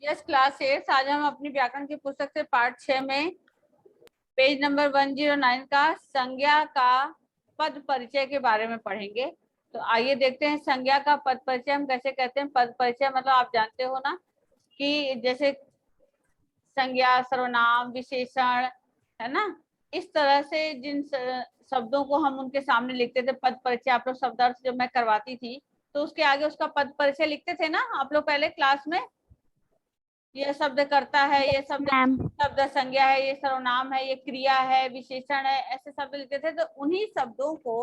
Yes class 8। आज हम अपनी व्याकरण की पुस्तक से पार्ट 6 में पेज नंबर 109 का संज्ञा का पद परिचय के बारे में पढ़ेंगे। तो आइए देखते हैं संज्ञा का पद परिचय हम कैसे कहते हैं। पद परिचय मतलब आप जानते हो ना कि जैसे संज्ञा, सर्वनाम, विशेषण, है ना, इस तरह से जिन शब्दों को हम उनके सामने लिखते थे पद परिचय, आप लोग शब्दार्थ जब मैं करवाती थी तो उसके आगे उसका पद परिचय लिखते थे ना आप लोग पहले क्लास में। ये शब्द करता है, ये शब्द शब्द संज्ञा है, ये सर्वनाम है, ये क्रिया है, विशेषण है, ऐसे शब्द लिखते थे। तो उन्हीं शब्दों को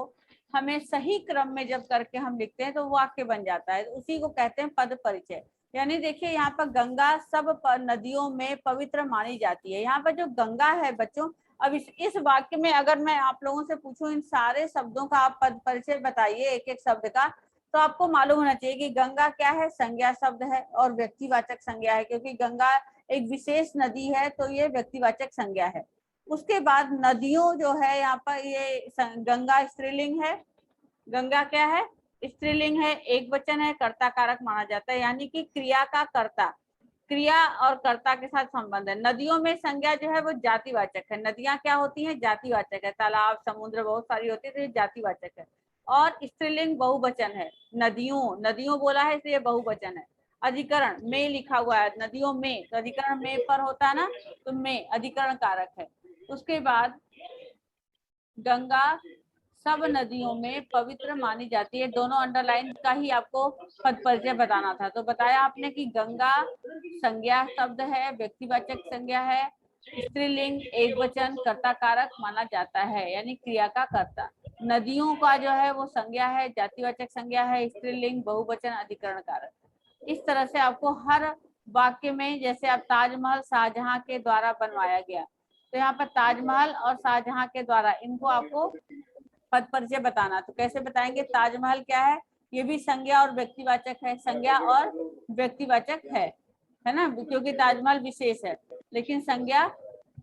हमें सही क्रम में जब करके हम लिखते हैं तो वाक्य बन जाता है, उसी को कहते हैं पद परिचय। यानी देखिए यहाँ पर गंगा सब नदियों में पवित्र मानी जाती है। यहाँ पर जो गंगा है बच्चों, अब इस वाक्य में अगर मैं आप लोगों से पूछूं इन सारे शब्दों का आप पद परिचय बताइए एक एक शब्द का, तो आपको मालूम होना चाहिए कि गंगा क्या है, संज्ञा शब्द है और व्यक्तिवाचक संज्ञा है, क्योंकि गंगा एक विशेष नदी है तो ये व्यक्तिवाचक संज्ञा है। उसके बाद नदियों जो है यहाँ पर ये गंगा स्त्रीलिंग है। गंगा क्या है, स्त्रीलिंग है, एक वचन है, कर्ता कारक माना जाता है, यानी कि क्रिया का कर्ता, क्रिया और कर्ता के साथ संबंध है। नदियों में संज्ञा जो है वो जातिवाचक है। नदियां क्या होती हैं, जातिवाचक है, तालाब समुद्र बहुत सारी होती है तो ये जातिवाचक है। और स्त्रीलिंग बहुवचन है, नदियों, नदियों बोला है इसलिए बहुवचन है। अधिकरण में लिखा हुआ है नदियों में, तो अधिकरण में पर होता है ना, तो में अधिकरण कारक है। उसके बाद गंगा सब नदियों में पवित्र मानी जाती है। दोनों अंडरलाइन का ही आपको पद परिचय बताना था। तो बताया आपने कि गंगा संज्ञा शब्द है, व्यक्तिवाचक संज्ञा है, स्त्रीलिंग, एक वचन, कर्ता कारक माना जाता है, यानी क्रिया का कर्ता। नदियों का जो है वो संज्ञा है, जातिवाचक संज्ञा है, स्त्रीलिंग, बहुवचन, अधिकरण कारक। इस तरह से आपको हर वाक्य में, जैसे आप ताजमहल शाहजहां के द्वारा बनवाया गया, तो यहाँ पर ताजमहल और शाहजहां के द्वारा, इनको आपको पद परिचय बताना। तो कैसे बताएंगे, ताजमहल क्या है, ये भी संज्ञा और व्यक्तिवाचक है, संज्ञा और व्यक्तिवाचक है ना, क्योंकि ताजमहल विशेष है। लेकिन संज्ञा,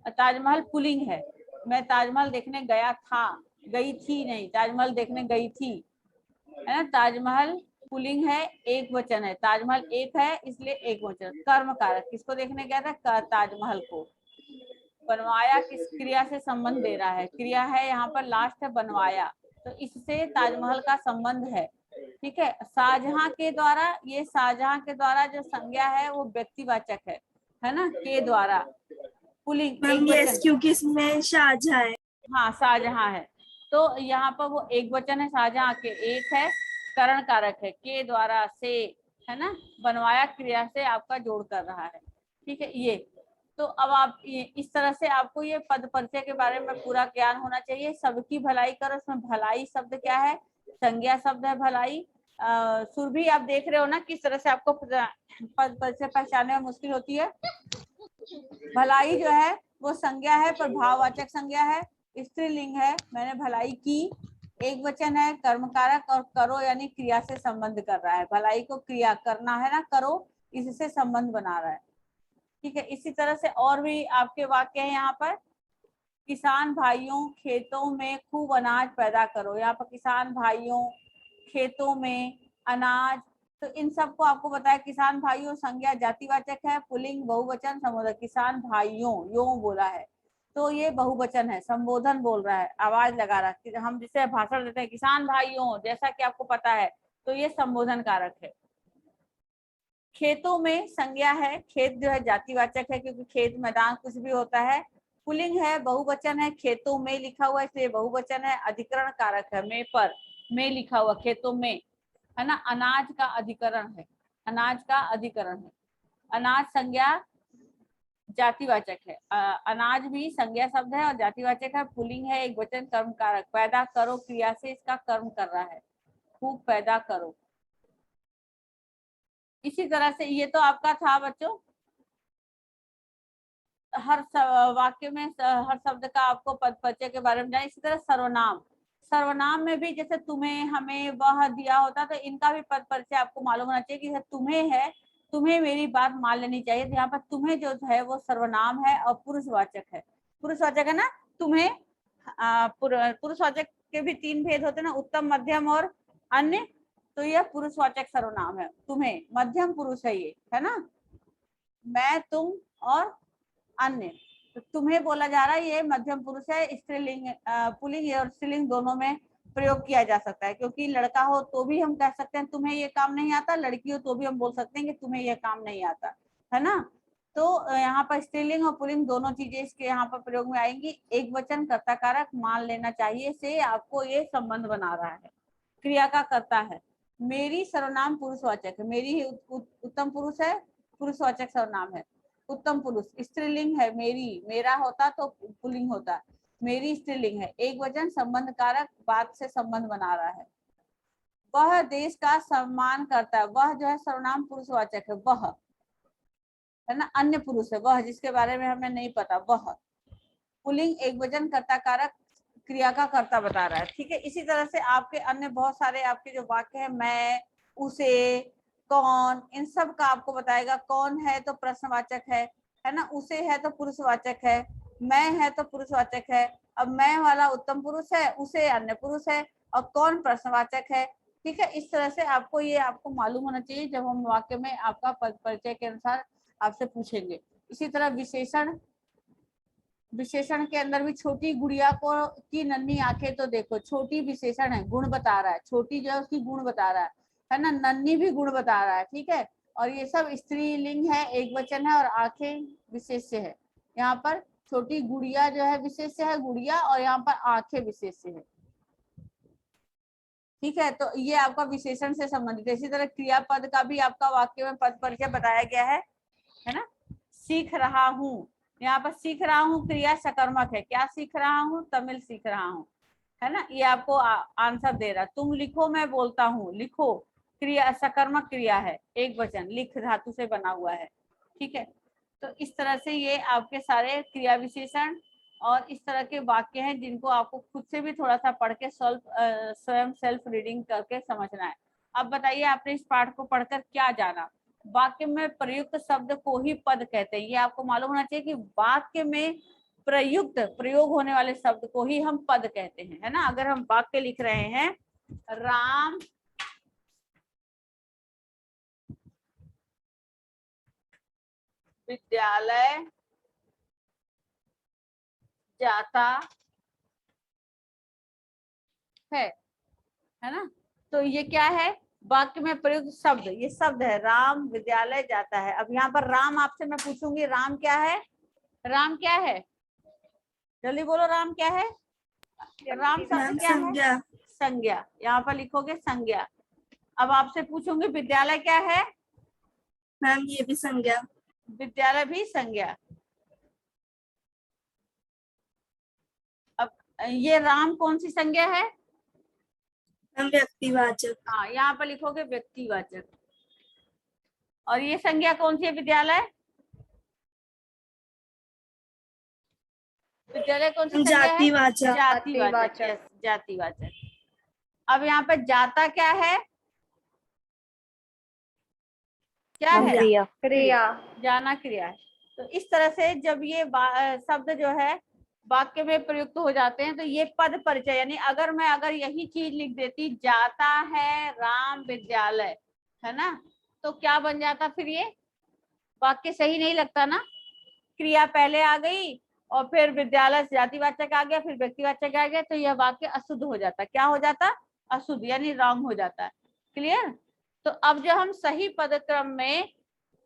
ताजमहल पुल्लिंग है, मैं ताजमहल देखने गया था, गई थी नहीं, ताजमहल देखने गई थी, है ना। ताजमहल पुल्लिंग है, एक वचन है, ताजमहल एक है इसलिए एक वचन। कर्म कारक, किसको देखने गया था, ताजमहल को। बनवाया किस क्रिया से संबंध दे रहा है, क्रिया है यहाँ पर लास्ट है बनवाया, तो इससे ताजमहल का संबंध है। ठीक है, शाहजहां के द्वारा, ये शाहजहां के द्वारा जो संज्ञा है वो व्यक्तिवाचक है ना, के द्वारा, पुल्लिंग एक वचन, क्योंकि इसमें शाहजहां है। हाँ शाहजहां है, तो यहाँ पर वो एक वचन है, शाहजहां के एक है, करण कारक है, के द्वारा से, है ना, बनवाया क्रिया से आपका जोड़ कर रहा है। ठीक है, ये तो अब आप इस तरह से आपको ये पद परिचय के बारे में पूरा ज्ञान होना चाहिए। सबकी भलाई करो, इसमें भलाई शब्द क्या है, संज्ञा शब्द है भलाई। सुरभि आप देख रहे हो ना किस तरह से आपको पद परिचय पहचानने में मुश्किल होती है। भलाई जो है वो संज्ञा है पर भाववाचक संज्ञा है, स्त्रीलिंग है, मैंने भलाई की, एक वचन है, कर्म कारक, और करो यानी क्रिया से संबंध कर रहा है। भलाई को क्रिया करना है ना, करो, इससे संबंध बना रहा है। ठीक है, इसी तरह से और भी आपके वाक्य है यहाँ पर, किसान भाइयों खेतों में खूब अनाज पैदा करो। यहाँ पर किसान भाइयों, खेतों में, अनाज, तो इन सबको आपको बताया। किसान भाइयों संज्ञा जातिवाचक है, पुल्लिंग बहुवचन, संबोधन, किसान भाइयों, यो बोला है तो ये बहुवचन है, संबोधन बोल रहा है, आवाज लगा रहा है। हम जिसे भाषण देते हैं किसान भाइयों, जैसा कि आपको पता है, तो ये संबोधन कारक है। खेतों में संज्ञा है, खेत जो है जातिवाचक है क्योंकि खेत मैदान कुछ भी होता है। पुल्लिंग है, बहुवचन है, खेतों में लिखा हुआ है इसलिए बहुवचन है। अधिकरण कारक है, में पर, में लिखा हुआ, खेतों में, है ना। अनाज का अधिकरण है, अनाज का अधिकरण है। अनाज संज्ञा जातिवाचक है, अनाज भी संज्ञा शब्द है और जातिवाचक है, पुल्लिंग है, एक वचन, कर्म कारक। पैदा करो क्रिया से इसका कर्म कर रहा है, खूब पैदा करो। इसी तरह से ये तो आपका था बच्चों, हर वाक्य में हर शब्द का आपको पद परिचय के बारे में जाना। इसी तरह सर्वनाम, सर्वनाम में भी जैसे तुम्हें, हमें, वह दिया होता तो इनका भी पद परिचय आपको मालूम होना चाहिए कि तुम्हें है, तुम्हें मेरी बात मान लेनी चाहिए। तो यहाँ पर तुम्हें जो है वो सर्वनाम है और पुरुषवाचक है, पुरुषवाचक है ना तुम्हें। पुरुषवाचक के भी तीन भेद होते हैं ना, उत्तम, मध्यम और अन्य, तो यह पुरुषवाचक सर्वनाम है। तुम्हें मध्यम पुरुष है ये, है ना, मैं, तुम और अन्य। तो तुम्हें बोला जा रहा है, ये मध्यम पुरुष है, स्त्रीलिंग पुल्लिंग और स्त्रीलिंग दोनों में प्रयोग किया जा सकता है, क्योंकि लड़का हो तो भी हम कह सकते हैं तुम्हें ये काम नहीं आता, लड़की हो तो भी हम बोल सकते हैं कि तुम्हें यह काम नहीं आता, है ना। तो यहाँ पर स्त्रीलिंग और पुल्लिंग दोनों चीजें इसके यहाँ पर प्रयोग में आएंगी। एक वचन कर्ता कारक मान लेना चाहिए से आपको ये संबंध बना रहा है। क्रिया का कर्ता है, मेरी सर्वनाम पुरुषवाचक है, मेरी ही उत्तम पुरुष है, पुरुषवाचक सर्वनाम है। उत्तम पुरुष स्त्रीलिंग है, मेरी, मेरा होता तो पुल्लिंग होता, मेरी स्त्रीलिंग है। एक वचन संबंध कारक बात से संबंध बना रहा है। वह देश का सम्मान करता है, वह जो है सर्वनाम पुरुषवाचक है, वह है ना, अन्य पुरुष है वह, जिसके बारे में हमें नहीं पता, वह। पुल्लिंग एक वचन कर्ता कारक क्रिया का कर्ता बता रहा है, ठीक है। इसी तरह से आपके अन्य बहुत सारे आपके जो वाक्य है, मैं, उसे, कौन, इन सब का आपको बताएगा। कौन है तो प्रश्नवाचक है ना, उसे है तो पुरुषवाचक है, मैं है तो पुरुषवाचक है। अब मैं वाला उत्तम पुरुष है, उसे अन्य पुरुष है, और कौन प्रश्नवाचक है, ठीक है। इस तरह से आपको ये आपको मालूम होना चाहिए जब हम वाक्य में आपका पद परिचय के अनुसार आपसे पूछेंगे। इसी तरह विशेषण, विशेषण के अंदर भी छोटी गुड़िया को की नन्ही आंखें, तो देखो छोटी विशेषण है, गुण बता रहा है, छोटी जो है उसकी गुण बता रहा है ना, नन्ही भी गुण बता रहा है, ठीक है। और ये सब स्त्रीलिंग है, एक वचन है, और आंखें विशेष्य है। यहाँ पर छोटी गुड़िया जो है विशेष्य है, गुड़िया, और यहाँ पर आंखें विशेष्य है, ठीक है। तो ये आपका विशेषण से संबंधित है। इसी तरह क्रियापद का भी आपका वाक्य में पद परिचय बताया गया है ना। सीख रहा हूँ, यहाँ पर सीख रहा हूँ क्रिया सकर्मक है, क्या सीख रहा हूँ, तमिल सीख रहा हूँ, है ना। ये आपको आंसर दे रहा। तुम लिखो मैं बोलता हूँ, लिखो क्रिया सकर्मक क्रिया है, एक वचन, लिख धातु से बना हुआ है, ठीक है। तो इस तरह से ये आपके सारे क्रिया विशेषण और इस तरह के वाक्य हैं जिनको आपको खुद से भी थोड़ा सा पढ़ के स्वयं सेल्फ रीडिंग करके समझना है। अब बताइए आपने इस पाठ को पढ़कर क्या जाना। वाक्य में प्रयुक्त शब्द को ही पद कहते हैं, ये आपको मालूम होना चाहिए कि वाक्य में प्रयुक्त प्रयोग होने वाले शब्द को ही हम पद कहते हैं, है ना। अगर हम वाक्य लिख रहे हैं, राम विद्यालय जाता है ना, तो ये क्या है, वाक्य में प्रयुक्त शब्द, ये शब्द है, राम विद्यालय जाता है। अब यहाँ पर राम आपसे मैं पूछूंगी, राम क्या है, राम क्या है, जल्दी बोलो, राम क्या है। राम शब्द क्या है, संज्ञा। संज्ञा, यहाँ पर लिखोगे संज्ञा। अब आपसे पूछूंगी विद्यालय क्या है, मैम ये भी संज्ञा। विद्यालय भी संज्ञा। अब ये राम कौन सी संज्ञा है, मैम व्यक्तिवाचक। हाँ, यहाँ पर लिखोगे व्यक्तिवाचक। और ये संज्ञा कौन सी है, विद्यालय, विद्यालय कौन सी संज्ञा है, जातिवाचक। जातिवाचक, यस, जातिवाचक। अब यहाँ पर जाता क्या है, क्या है, क्रिया। क्रिया, जाना क्रिया है। तो इस तरह से जब ये शब्द जो है वाक्य में प्रयुक्त हो जाते हैं तो ये पद परिचय, यानी अगर यही चीज लिख देती, जाता है राम विद्यालय, है ना, तो क्या बन जाता फिर, ये वाक्य सही नहीं लगता ना। क्रिया पहले आ गई और फिर विद्यालय से जातिवाचक आ गया, फिर व्यक्तिवाचक आ गया, तो यह वाक्य अशुद्ध हो जाता, क्या हो जाता, अशुद्ध, यानी रॉन्ग हो जाता है। क्लियर। तो अब जो हम सही पदक्रम में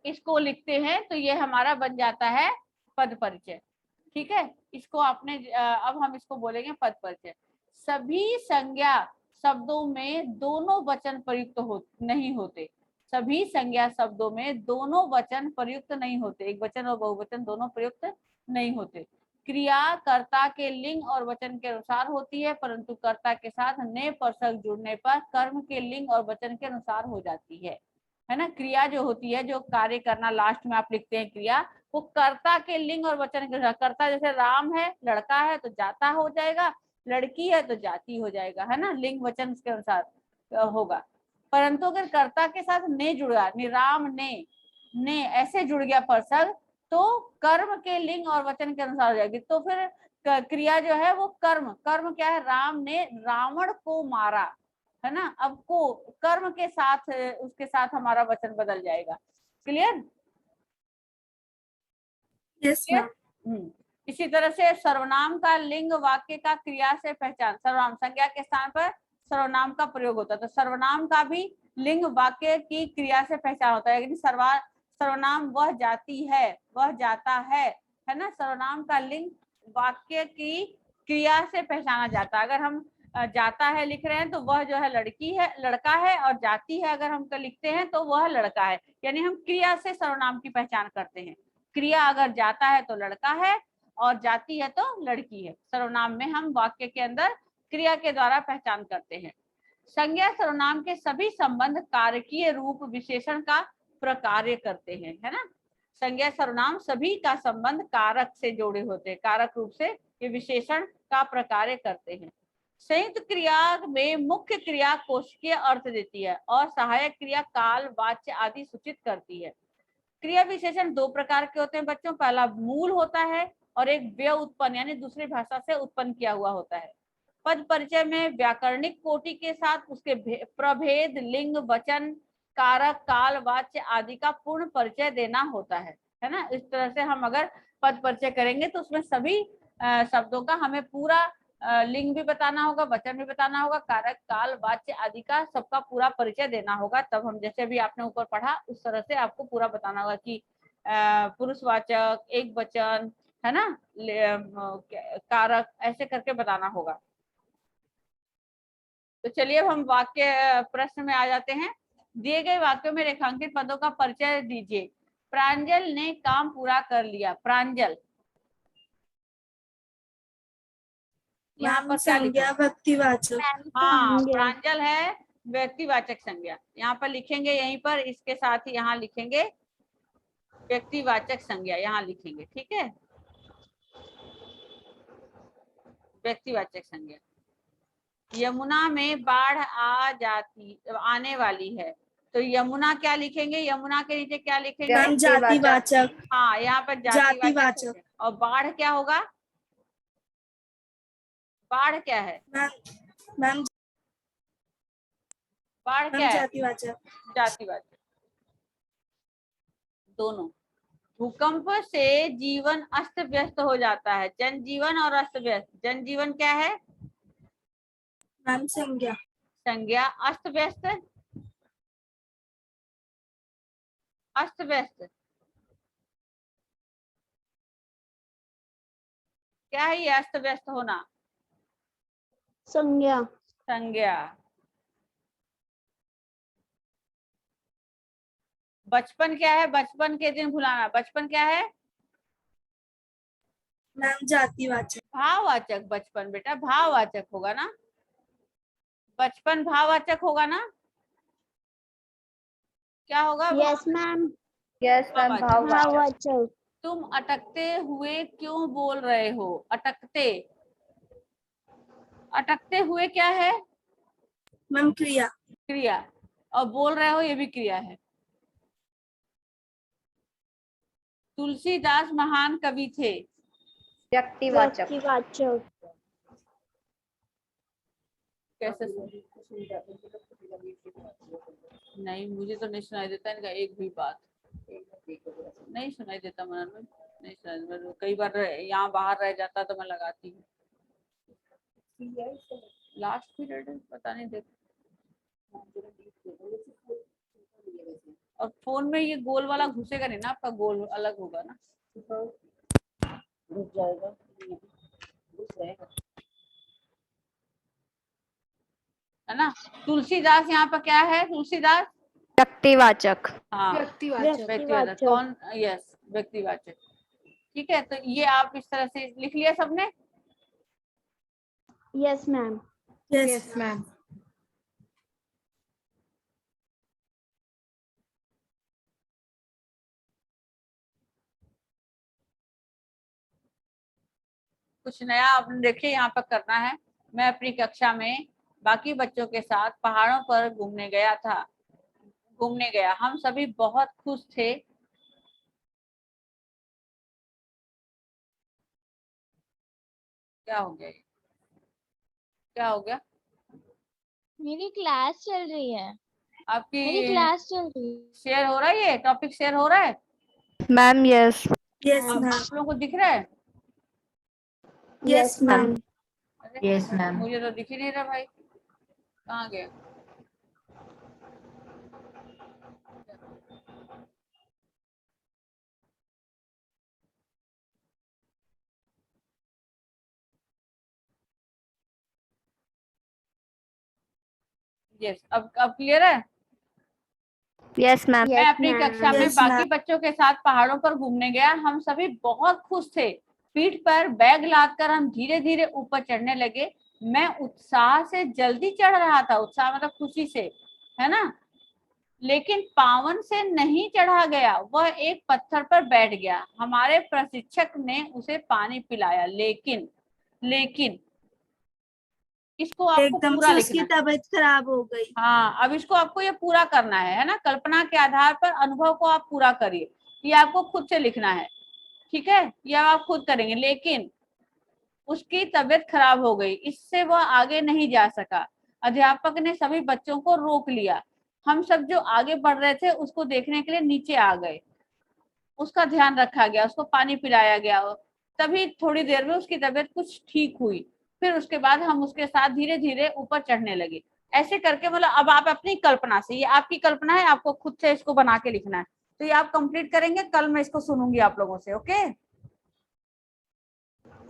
इसको लिखते हैं तो ये हमारा बन जाता है पद परिचय, ठीक है। इसको आपने अब हम इसको बोलेंगे पद परिचय। सभी संज्ञा शब्दों में दोनों वचन प्रयुक्त नहीं होते, सभी संज्ञा शब्दों में दोनों वचन प्रयुक्त नहीं होते, एक वचन और बहुवचन दोनों प्रयुक्त नहीं होते। क्रिया कर्ता के लिंग और वचन के अनुसार होती है, परंतु कर्ता के साथ ने परसक जुड़ने पर कर्म के लिंग और वचन के अनुसार हो जाती है ना। क्रिया जो होती है, जो कार्य करना, लास्ट में आप लिखते हैं क्रिया, वो कर्ता के लिंग और वचन के अनुसार, कर्ता जैसे राम है, लड़का है तो जाता हो जाएगा, लड़की है तो जाती हो जाएगा, है ना, लिंग वचन के अनुसार होगा। परंतु अगर कर्ता के साथ ने जुड़ा, राम ने ऐसे जुड़ गया परसक, तो कर्म के लिंग और वचन के अनुसार हो जाएगी। तो फिर क्रिया जो है वो कर्म, कर्म क्या है, राम ने रावण को मारा, है ना। अब को कर्म के साथ उसके साथ हमारा वचन बदल जाएगा। क्लियर। Yes ma'am. इसी तरह से सर्वनाम का लिंग वाक्य का क्रिया से पहचान, सर्वनाम संज्ञा के स्थान पर सर्वनाम का प्रयोग होता है, तो सर्वनाम का भी लिंग वाक्य की क्रिया से पहचान होता है। सर्वनाम वह जाती है, वह जाता है ना, सर्वनाम का लिंग वाक्य की क्रिया से पहचाना जाता है। अगर हम जाता है लिख रहे हैं तो वह जो है लड़की है, लड़का है, और जाती है अगर हम लिखते हैं तो वह लड़का है, यानी हम क्रिया से सर्वनाम की पहचान करते हैं। क्रिया अगर जाता है तो लड़का है और जाती है तो लड़की है। सर्वनाम में हम वाक्य के अंदर क्रिया के द्वारा पहचान करते हैं। संज्ञा सर्वनाम के सभी संबंध कारकीय रूप विशेषण का प्रकार्य करते हैं, है ना। संज्ञा सर्वनाम सभी का संबंध कारक से जुड़े होते हैं, कारक रूप से ये विशेषण का प्रकार्य करते हैं। संयुक्त क्रिया में मुख्य क्रिया कोष्ठकीय अर्थ देती है और सहायक क्रिया काल, वाच्य आदि सूचित करती है। क्रिया विशेषण दो प्रकार के होते हैं बच्चों, पहला मूल होता है और एक व्य उत्पन्न यानी दूसरी भाषा से उत्पन्न किया हुआ होता है। पद परिचय में व्याकरणिक कोटि के साथ उसके प्रभेद, लिंग, वचन, कारक, काल, वाच्य आदि का पूर्ण परिचय देना होता है ना। इस तरह से हम अगर पद परिचय करेंगे तो उसमें सभी शब्दों का हमें पूरा लिंग भी बताना होगा, वचन भी बताना होगा, कारक, काल, वाच्य आदि का सबका पूरा परिचय देना होगा। तब हम जैसे भी आपने ऊपर पढ़ा उस तरह से आपको पूरा बताना होगा कि पुरुषवाचक, एक वचन, है ना, कारक, ऐसे करके बताना होगा। तो चलिए अब हम वाक्य प्रश्न में आ जाते हैं। दिए गए वाक्यों में रेखांकित पदों का परिचय दीजिए। प्रांजल ने काम पूरा कर लिया। प्रांजल यहाँ पर क्या लिखा? संज्ञा व्यक्तिवाचक। हाँ, प्रांजल है व्यक्तिवाचक संज्ञा। यहाँ पर लिखेंगे, यहीं पर इसके साथ ही यहाँ लिखेंगे व्यक्तिवाचक संज्ञा, यहाँ लिखेंगे, ठीक है, व्यक्तिवाचक संज्ञा। यमुना में बाढ़ आने वाली है, तो यमुना क्या लिखेंगे? यमुना के नीचे क्या लिखेंगे? जातिवाचक। हाँ, यहाँ पर जातिवाचक। और बाढ़ क्या होगा? बाढ़ क्या है? मैम बाढ़ क्या है? जातिवाचक। जातिवाचक। दोनों। भूकंप से जीवन अस्त व्यस्त हो जाता है। जनजीवन और अस्त व्यस्त। जनजीवन क्या है? मैम संज्ञा। संज्ञा। अस्त व्यस्त, अस्त व्यस्त क्या है? ये अस्त व्यस्त होना संज्ञा। संज्ञा। बचपन क्या है? बचपन के दिन भुलाना। बचपन क्या है? मैम जातिवाचक। भाववाचक। बचपन बेटा भाववाचक होगा ना, बचपन भाववाचक होगा ना, क्या होगा? Yes ma'am. यस मैम, भाववाचक। तुम अटकते हुए क्यों बोल रहे हो? अटकते, अटकते हुए क्या है? मैम क्रिया। क्रिया। और बोल रहे हो ये भी क्रिया है। तुलसीदास महान कवि थे। व्यक्तिवाचक। कैसे? नहीं, मुझे तो नहीं सुनाई देता इनका एक भी बात, नहीं सुनाई देता मनन में, नहीं सुनाई देता। कई बार यहाँ बाहर रह जाता तो मैं लगाती हूँ। लास्ट पीरियड पता नहीं, देख। और फोन में ये गोल वाला घुसेगा नहीं ना, आपका गोल अलग होगा ना, घुस जाएगा, है ना। तुलसीदास यहाँ पर क्या है? तुलसीदास व्यक्तिवाचक। हाँ, व्यक्तिवाचक। कौन? यस, व्यक्तिवाचक। ठीक है, तो ये आप इस तरह से लिख लिया सबने? Yes ma'am. Yes ma'am. कुछ नया आपने देखिए यहाँ पर करना है। मैं अपनी कक्षा में बाकी बच्चों के साथ पहाड़ों पर घूमने गया। हम सभी बहुत खुश थे। क्या हो गया? क्या हो गया? मेरी क्लास चल रही है। आपकी मेरी क्लास चल रही है। शेयर हो रहा है? ये टॉपिक शेयर हो रहा है? Ma'am yes. यस अब मैम। आप लोगों को दिख रहा है? Yes ma'am. अरे यस मैम। मुझे तो दिख ही नहीं रहा भाई, कहाँ गया? यस, अब क्लियर है? Yes ma'am. मैं अपनी कक्षा में Yes, बाकी ma'am. बच्चों के साथ पहाड़ों पर घूमने गया। हम सभी बहुत खुश थे। पीठ पर बैग लादकर हम धीरे धीरे ऊपर चढ़ने लगे। मैं उत्साह से जल्दी चढ़ रहा था, उत्साह मतलब खुशी से, है ना। लेकिन पावन से नहीं चढ़ा गया, वह एक पत्थर पर बैठ गया। हमारे प्रशिक्षक ने उसे पानी पिलाया, लेकिन इसको आपको एकदम पूरा से लिखना उसकी है। तबीयत खराब हो गई। हाँ, अब इसको आपको ये पूरा करना है ना। कल्पना के आधार पर अनुभव को आप पूरा करिए। ये आपको खुद से लिखना है, ठीक है। ये आप खुद करेंगे। लेकिन उसकी तबीयत खराब हो गई, इससे वह आगे नहीं जा सका। अध्यापक ने सभी बच्चों को रोक लिया। हम सब जो आगे बढ़ रहे थे उसको देखने के लिए नीचे आ गए। उसका ध्यान रखा गया, उसको पानी पिलाया गया। तभी थोड़ी देर में उसकी तबीयत कुछ ठीक हुई। फिर उसके बाद हम उसके साथ धीरे धीरे ऊपर चढ़ने लगे। ऐसे करके मतलब अब आप अपनी कल्पना से, ये आपकी कल्पना है, आपको खुद से इसको बना के लिखना है। तो ये आप कंप्लीट करेंगे, कल मैं इसको सुनूंगी आप लोगों से। Okay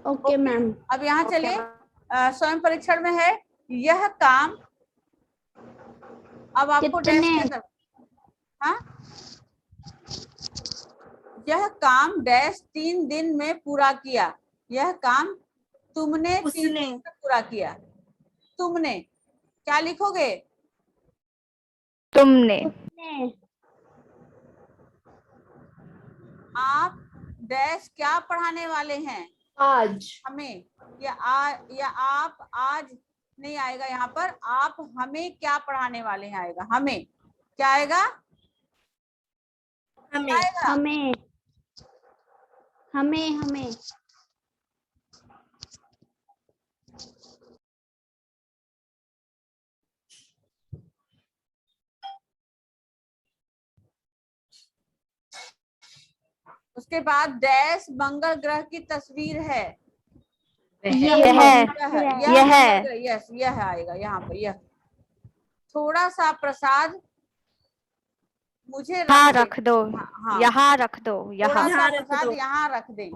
okay ma'am. अब यहाँ चलिए, स्वयं परीक्षण में है यह काम। अब आपको डैश के अंदर, हाँ, यह काम डैश 3 दिन में पूरा किया। यह काम तुमने 3 दिन में पूरा किया। तुमने क्या लिखोगे? तुमने। आप डैश क्या पढ़ाने वाले हैं आज। हमें, या आप आज नहीं आएगा यहाँ पर। आप हमें क्या पढ़ाने वाले हैं आएगा। हमें क्या आएगा? हमें। आएगा हमें। उसके बाद डैश मंगल ग्रह की तस्वीर है। यस, यह आएगा यहाँ पर। यह थोड़ा सा प्रसाद मुझे यहाँ रख दो, हाँ, यहाँ रख दो, थोड़ा यहाँ। सा प्रसाद यहाँ रख दें,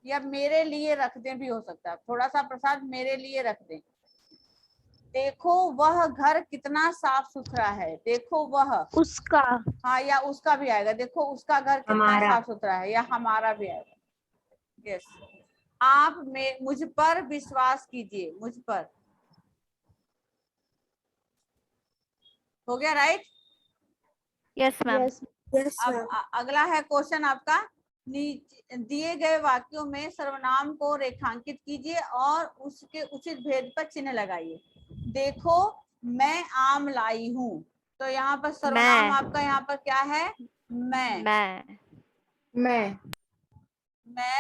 या मेरे लिए रख दें भी हो सकता है। थोड़ा सा प्रसाद मेरे लिए रख दें। देखो वह घर कितना साफ सुथरा है। देखो वह, उसका। हाँ, या उसका भी आएगा। देखो उसका घर कितना हमारा। साफ सुथरा है, या हमारा भी आएगा। यस, आप मुझ पर विश्वास कीजिए। मुझ पर हो गया, राइट? Yes ma'am. अब अगला है क्वेश्चन आपका। दिए गए वाक्यों में सर्वनाम को रेखांकित कीजिए और उसके उचित भेद पर चिन्ह लगाइए। देखो मैं आम लाई हूँ। तो यहाँ पर सर्वनाम आपका यहाँ पर क्या है? मैं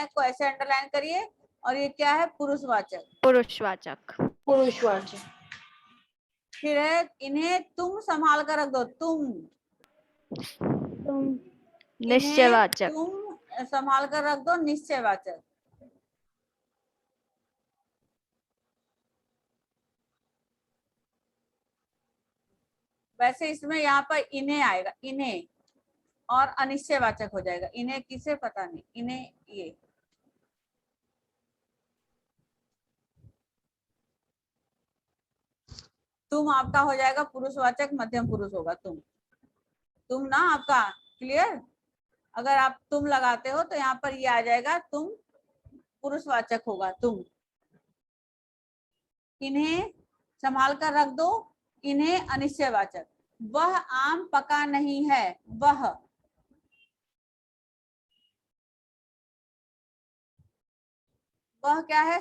को ऐसे अंडरलाइन करिए। और ये क्या है? पुरुषवाचक। पुरुषवाचक। फिर है इन्हें तुम संभाल कर रख दो। तुम निश्चयवाचक। तुम संभाल कर रख दो, निश्चयवाचक। वैसे इसमें यहाँ पर इन्हें आएगा, इन्हें, और अनिश्चयवाचक हो जाएगा। इन्हें किसे पता नहीं, इन्हें ये। तुम आपका हो जाएगा पुरुषवाचक, मध्यम पुरुष होगा तुम ना आपका। क्लियर? अगर आप तुम लगाते हो तो यहाँ पर ये आ जाएगा, तुम पुरुषवाचक होगा, तुम। इन्हें संभाल कर रख दो, इन्हें अनिश्चयवाचक। वह आम पका नहीं है। वह क्या है?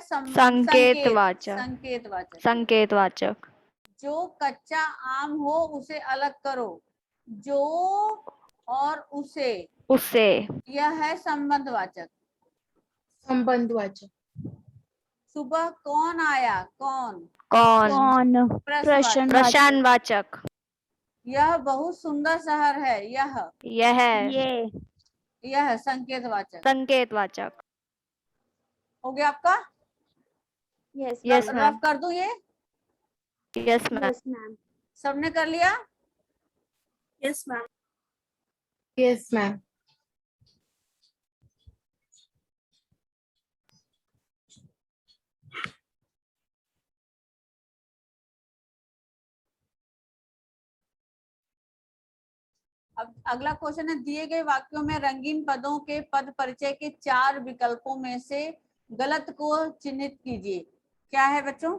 संकेतवाचक। जो कच्चा आम हो उसे अलग करो। जो और उसे यह है संबंधवाचक। सुबह कौन आया? कौन? प्रश्नवाचक। यह बहुत सुंदर शहर है। यह ये संकेतवाचक संकेतवाचक। हो गया आपका। Yes yes rough ma'am. कर दूं ये? Yes ma'am. Yes ma'am. सबने कर लिया? Yes ma'am. Yes ma'am. अब अगला क्वेश्चन है, दिए गए वाक्यों में रंगीन पदों के पद परिचय के 4 विकल्पों में से गलत को चिन्हित कीजिए। क्या है बच्चों?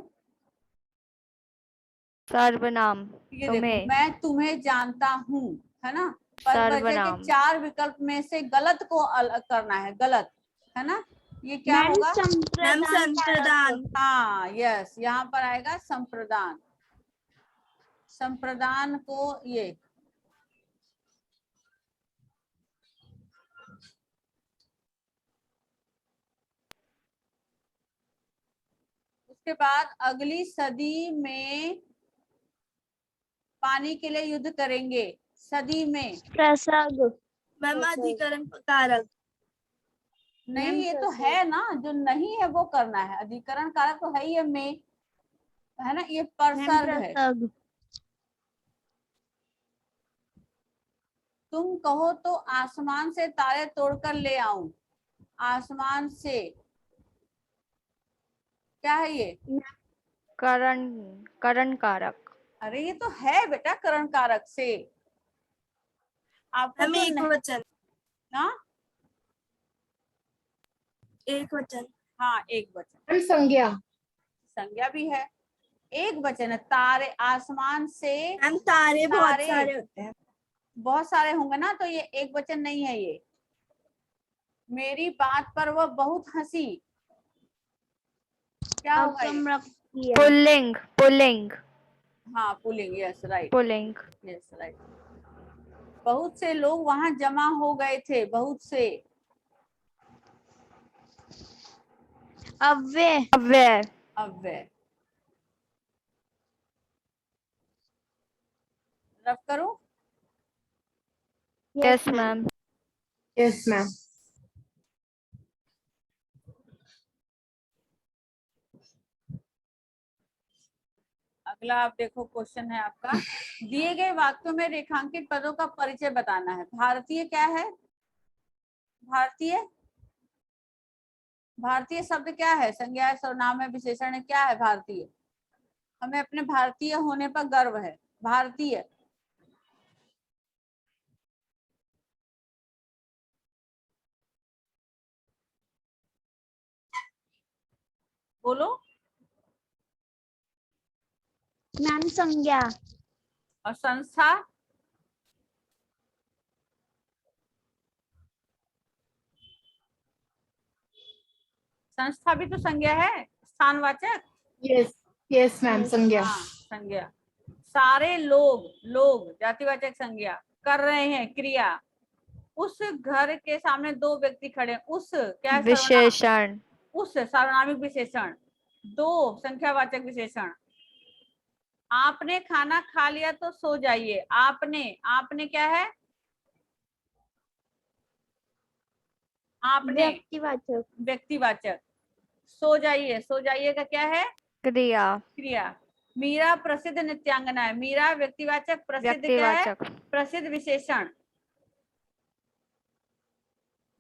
सर्वनाम। ये देखो, तुम्हें। मैं तुम्हें जानता हूँ, है ना। पद परिचय के सर्वनाम। 4 विकल्प में से गलत को अलग करना है, गलत, है ना। ये क्या होगा? मैम संप्रदान। हाँ यस, यहाँ पर आएगा संप्रदान। संप्रदान को ये उसके बाद अगली सदी में पानी के लिए युद्ध करेंगे। सदी में प्रसंग। मैम अधिकरण कारक। नहीं, मैम ये तो प्रसंग। है ना, जो नहीं है वो करना है। अधिकरण कारक तो है ही है में, है ना। ये परसर्ग है। प्रसंग। तुम कहो तो आसमान से तारे तोड़कर ले आऊं। आसमान से क्या है ये? करण करण कारक। अरे ये तो है बेटा, करण कारक से। आपको मैम जो एक वचन। ना, एक वचन। हाँ एक वचन। मैम संज्ञा। संज्ञा भी है, एक वचन है। तारे, आसमान से मैम तारे बहुत तारे सारे होते हैं। बहुत सारे होंगे ना, तो ये एक वचन नहीं है ये। मेरी बात पर वह बहुत हंसी। क्या होगा ये? पुल्लिंग। पुल्लिंग। हाँ pulling, yes right, pulling. Yes right. बहुत से लोग वहां जमा हो गए थे। बहुत से अव्यय। अव्यय। अव्यय। रफ करूं? Yes ma'am. Yes ma'am. अगला आप देखो, क्वेश्चन है आपका, दिए गए वाक्यों में रेखांकित पदों का परिचय बताना है। भारतीय क्या है? भारतीय, भारतीय शब्द क्या है? संज्ञा है, सर्वनाम है, विशेषण है, क्या है भारतीय? हमें अपने भारतीय होने पर गर्व है। भारतीय बोलो। मैम संज्ञा। और संस्था? संस्था भी तो संज्ञा है, स्थानवाचक। यस यस मैम संज्ञा। हाँ संज्ञा। सारे लोग, लोग जातिवाचक संज्ञा। कर रहे हैं क्रिया। उस घर के सामने 2 व्यक्ति खड़े हैं। उस क्या है? सर्वनाम। विशेषण। उस सार्वनामिक विशेषण। 2 संख्यावाचक विशेषण। आपने खाना खा लिया तो सो जाइए। आपने, आपने क्या है? आपने व्यक्तिवाचक। व्यक्तिवाचक। सो जाइए, सो जाइए का क्या है? क्रिया। क्रिया। मीरा प्रसिद्ध नृत्यांगना है। मीरा व्यक्तिवाचक, प्रसिद्ध क्या है? व्यक्तिवाचक। प्रसिद्ध विशेषण।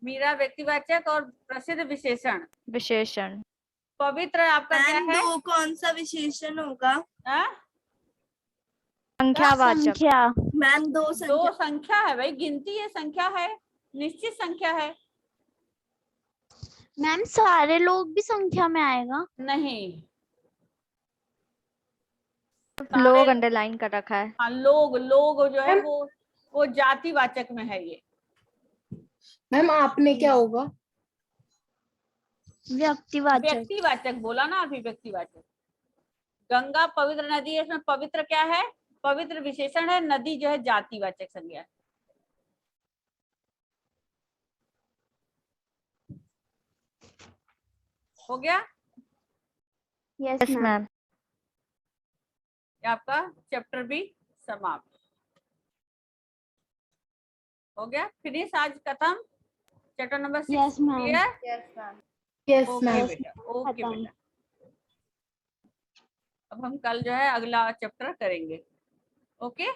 मीरा व्यक्तिवाचक और प्रसिद्ध विशेषण। विशेषण। पवित्र आपका क्या मैम है? दो कौन सा विशेषण होगा? हाँ? संख्यावाचक। संख्या। मैम दो 2 संख्या। संख्या है भाई, गिनती है, संख्या है, निश्चित संख्या है। मैम सारे लोग भी संख्या में आएगा? नहीं, लोग सारे, अंडरलाइन कर रखा है। हाँ लोग, लोग जो है मैम वो जातिवाचक में है ये। मैम आपने क्या होगा? व्यक्तिवाचक। व्यक्तिवाचक बोला ना अभी, व्यक्तिवाचक। गंगा पवित्र नदी है, इसमें पवित्र क्या है? पवित्र विशेषण है। नदी जो है जातिवाचक संज्ञा है। हो गया? Yes yes ma'am. मैम। आपका चैप्टर भी समाप्त। हो गया, फिनिश, आज खत्म chapter number 6। Yes, ma'am. Clear? Yes okay ma'am बेटा, ओके खत्म। बेटा। अब हम कल जो है अगला चैप्टर करेंगे। ओके।